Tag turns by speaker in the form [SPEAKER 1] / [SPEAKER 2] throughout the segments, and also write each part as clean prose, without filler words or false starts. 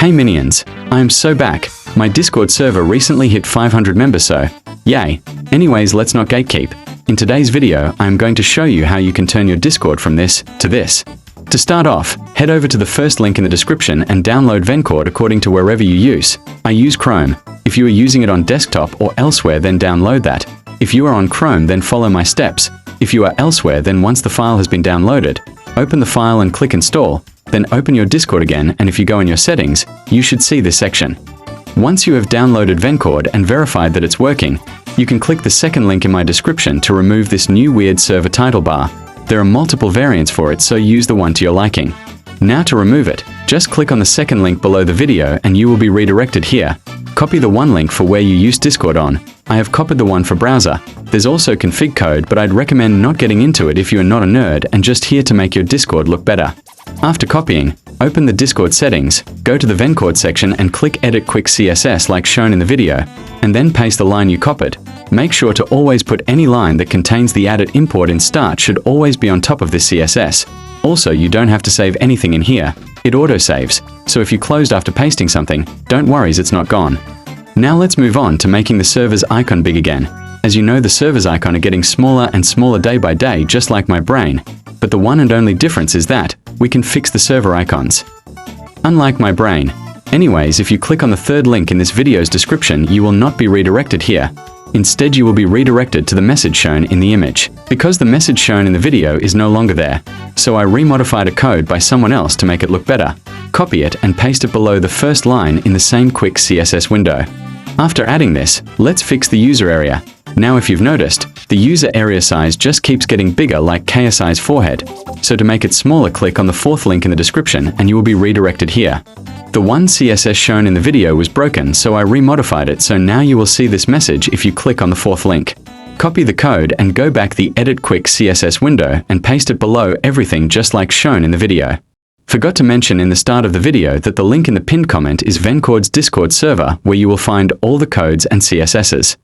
[SPEAKER 1] Hey minions, I am so back. My Discord server recently hit 500 members, so yay. Anyways, let's not gatekeep. In today's video, I am going to show you how you can turn your Discord from this to this. To start off, head over to the first link in the description and download Vencord according to wherever you use. I use Chrome. If you are using it on desktop or elsewhere, then download that. If you are on Chrome, then follow my steps. If you are elsewhere, then once the file has been downloaded, open the file and click install, then open your Discord again, and if you go in your settings, you should see this section. Once you have downloaded Vencord and verified that it's working, you can click the second link in my description to remove this new weird server title bar. There are multiple variants for it, so use the one to your liking. Now to remove it, just click on the second link below the video and you will be redirected here. Copy the one link for where you use Discord on. I have copied the one for browser. There's also config code, but I'd recommend not getting into it if you are not a nerd and just here to make your Discord look better. After copying, open the Discord settings, go to the Vencord section and click Edit Quick CSS like shown in the video, and then paste the line you copied. Make sure to always put any line that contains the added import in start should always be on top of this CSS. Also, you don't have to save anything in here. It auto-saves, so if you closed after pasting something, don't worry, it's not gone. Now let's move on to making the server's icon big again. As you know, the server's icon are getting smaller and smaller day by day, just like my brain. But the one and only difference is that we can fix the server icons. Unlike my brain. Anyways, if you click on the third link in this video's description, you will not be redirected here. Instead, you will be redirected to the message shown in the image, because the message shown in the video is no longer there. So I remodified a code by someone else to make it look better. Copy it and paste it below the first line in the same quick CSS window. After adding this, let's fix the user area. Now if you've noticed, the user area size just keeps getting bigger like KSI's forehead. So to make it smaller, click on the fourth link in the description and you will be redirected here. The one CSS shown in the video was broken, so I remodified it, so now you will see this message if you click on the fourth link. Copy the code and go back the Edit Quick CSS window and paste it below everything just like shown in the video. Forgot to mention in the start of the video that the link in the pinned comment is Vencord's Discord server, where you will find all the codes and CSSs.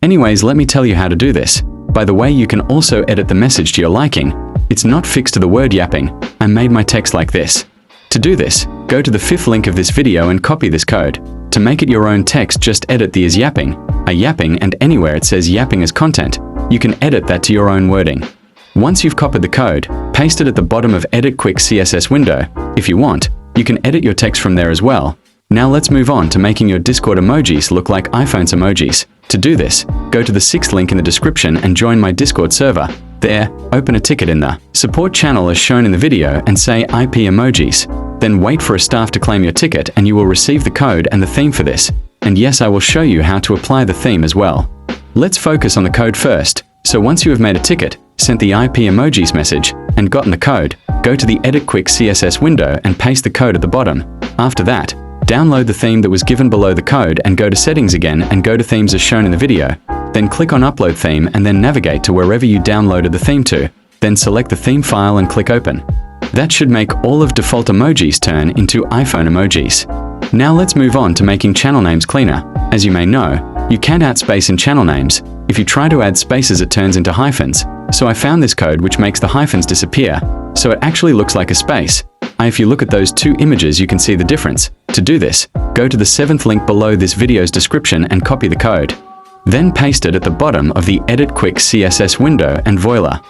[SPEAKER 1] Anyways, let me tell you how to do this. By the way, you can also edit the message to your liking. It's not fixed to the word yapping. I made my text like this. To do this, go to the fifth link of this video and copy this code. To make it your own text, just edit the as yapping, a yapping, and anywhere it says yapping as content, you can edit that to your own wording. Once you've copied the code, paste it at the bottom of Edit Quick CSS window. If you want, you can edit your text from there as well. Now let's move on to making your Discord emojis look like iPhone's emojis. To do this, go to the sixth link in the description and join my Discord server. There, open a ticket in the support channel as shown in the video and say IP emojis. Then wait for a staff to claim your ticket and you will receive the code and the theme for this. And yes, I will show you how to apply the theme as well. Let's focus on the code first. So once you have made a ticket, sent the IP emojis message, and gotten the code, go to the Edit Quick CSS window and paste the code at the bottom. After that, download the theme that was given below the code and go to settings again and go to themes as shown in the video. Then click on upload theme and then navigate to wherever you downloaded the theme to. Then select the theme file and click open. That should make all of default emojis turn into iPhone emojis. Now let's move on to making channel names cleaner. As you may know, you can't add space in channel names. If you try to add spaces, it turns into hyphens. So I found this code which makes the hyphens disappear. So it actually looks like a space. If you look at those two images, you can see the difference. To do this, go to the seventh link below this video's description and copy the code. Then paste it at the bottom of the Edit Quick CSS window and voila.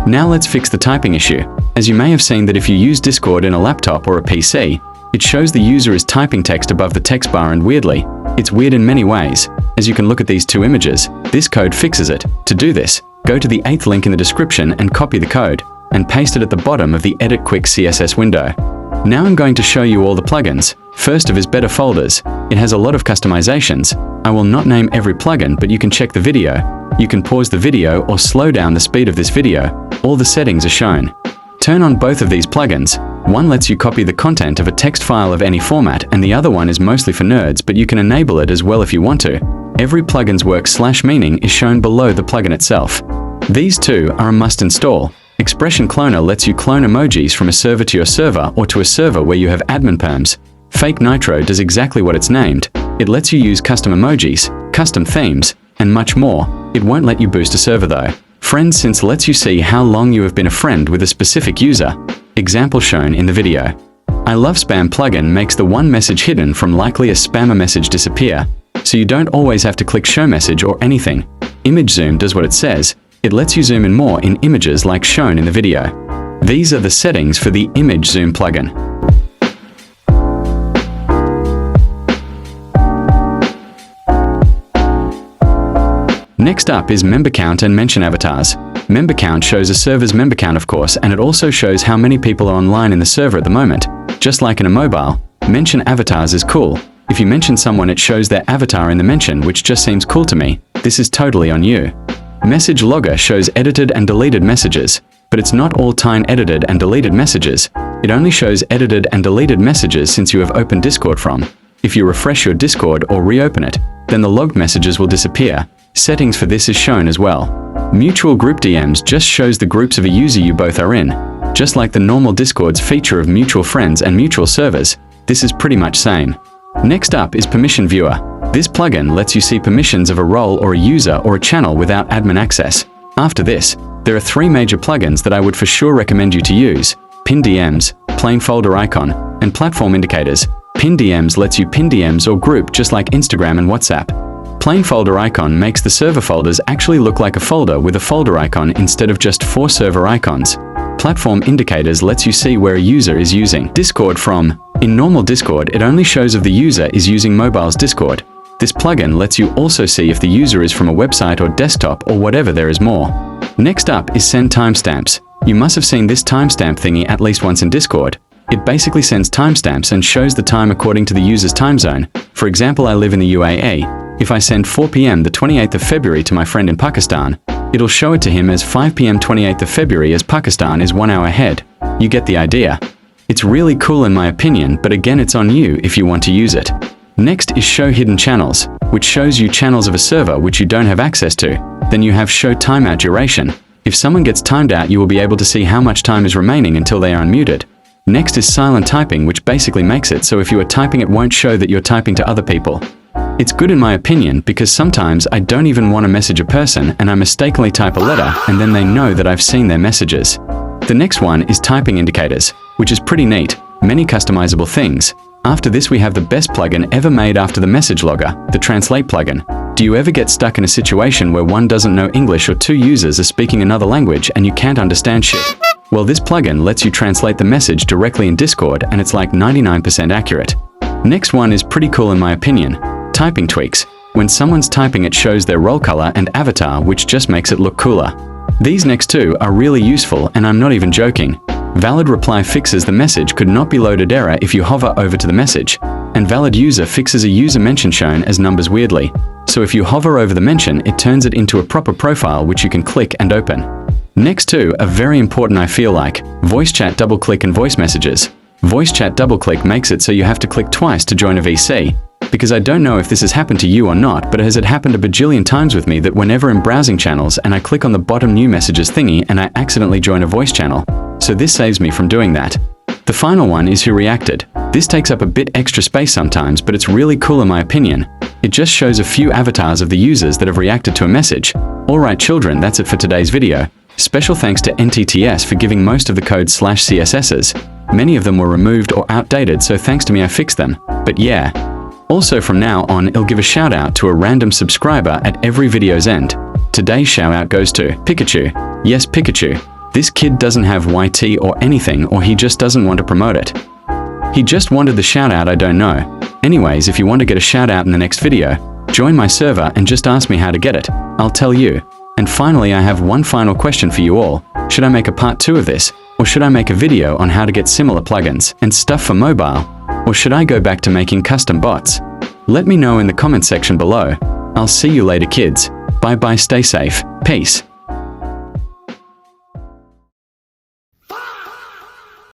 [SPEAKER 1] Now let's fix the typing issue. As you may have seen that if you use Discord in a laptop or a PC, it shows the user is typing text above the text bar, and weirdly, it's weird in many ways. As you can look at these two images, this code fixes it. To do this, go to the eighth link in the description and copy the code, and paste it at the bottom of the Edit Quick CSS window. Now I'm going to show you all the plugins. First of is Better Folders. It has a lot of customizations. I will not name every plugin, but you can check the video. You can pause the video or slow down the speed of this video. All the settings are shown. Turn on both of these plugins. One lets you copy the content of a text file of any format, and the other one is mostly for nerds, but you can enable it as well if you want to. Every plugin's work/meaning is shown below the plugin itself. These two are a must install. Expression Cloner lets you clone emojis from a server to your server or to a server where you have admin perms. Fake Nitro does exactly what it's named. It lets you use custom emojis, custom themes, and much more. It won't let you boost a server though. Friends since lets you see how long you have been a friend with a specific user. Example shown in the video. I love spam plugin makes the one message hidden from likely a spammer message disappear, so you don't always have to click show message or anything. Image zoom does what it says. It lets you zoom in more in images like shown in the video. These are the settings for the image zoom plugin. Next up is member count and mention avatars. Member count shows a server's member count of course, and it also shows how many people are online in the server at the moment. Just like in a mobile, mention avatars is cool. If you mention someone it shows their avatar in the mention, which just seems cool to me. This is totally on you. Message logger shows edited and deleted messages, but it's not all time edited and deleted messages. It only shows edited and deleted messages since you have opened Discord from. If you refresh your Discord or reopen it, then the logged messages will disappear. Settings for this is shown as well. Mutual group DMs just shows the groups of a user you both are in. Just like the normal Discord's feature of mutual friends and mutual servers, this is pretty much same. Next up is permission viewer. This plugin lets you see permissions of a role or a user or a channel without admin access. After this, there are 3 major plugins that I would for sure recommend you to use: Pin DMs, Plain Folder Icon, and Platform Indicators. Pin DMs lets you pin DMs or group just like Instagram and WhatsApp. Plain Folder Icon makes the server folders actually look like a folder with a folder icon instead of just 4 server icons. Platform Indicators lets you see where a user is using Discord from. In normal Discord, it only shows if the user is using mobile's Discord. This plugin lets you also see if the user is from a website or desktop or whatever. There is more. Next up is Send Timestamps. You must have seen this timestamp thingy at least once in Discord. It basically sends timestamps and shows the time according to the user's time zone. For example, I live in the UAE. If I send 4 p.m. the 28th of February to my friend in Pakistan, it'll show it to him as 5 p.m. 28th of February as Pakistan is 1 hour ahead. You get the idea. It's really cool in my opinion, but again it's on you if you want to use it. Next is Show Hidden Channels, which shows you channels of a server which you don't have access to. Then you have Show Timeout Duration. If someone gets timed out, you will be able to see how much time is remaining until they are unmuted. Next is Silent Typing, which basically makes it so if you are typing it won't show that you're typing to other people. It's good in my opinion because sometimes I don't even want to message a person and I mistakenly type a letter and then they know that I've seen their messages. The next one is Typing Indicators, which is pretty neat, many customizable things. After this we have the best plugin ever made after the message logger, the Translate plugin. Do you ever get stuck in a situation where one doesn't know English or 2 users are speaking another language and you can't understand shit? Well, this plugin lets you translate the message directly in Discord and it's like 99% accurate. Next one is pretty cool in my opinion. Typing Tweaks. When someone's typing it shows their role color and avatar, which just makes it look cooler. These next 2 are really useful and I'm not even joking. Valid Reply fixes the message could not be loaded error if you hover over to the message, and Valid User fixes a user mention shown as numbers weirdly. So if you hover over the mention, it turns it into a proper profile which you can click and open. Next 2 are very important I feel like. Voice Chat Double Click and Voice Messages. Voice Chat Double Click makes it so you have to click twice to join a VC. Because I don't know if this has happened to you or not, but has it happened a bajillion times with me that whenever I'm browsing channels and I click on the bottom new messages thingy and I accidentally join a voice channel. So this saves me from doing that. The final one is Who Reacted. This takes up a bit extra space sometimes, but it's really cool in my opinion. It just shows a few avatars of the users that have reacted to a message. Alright children, that's it for today's video. Special thanks to NTTS for giving most of the code /CSSs. Many of them were removed or outdated, so thanks to me I fixed them. But yeah. Also from now on, I'll give a shout out to a random subscriber at every video's end. Today's shout out goes to Pikachu. Yes, Pikachu. This kid doesn't have YT or anything, or he just doesn't want to promote it. He just wanted the shout out, I don't know. Anyways, if you want to get a shout out in the next video, join my server and just ask me how to get it. I'll tell you. And finally, I have one final question for you all. Should I make a part 2 of this? Or should I make a video on how to get similar plugins and stuff for mobile? Or should I go back to making custom bots? Let me know in the comment section below. I'll see you later kids. Bye bye, stay safe. Peace.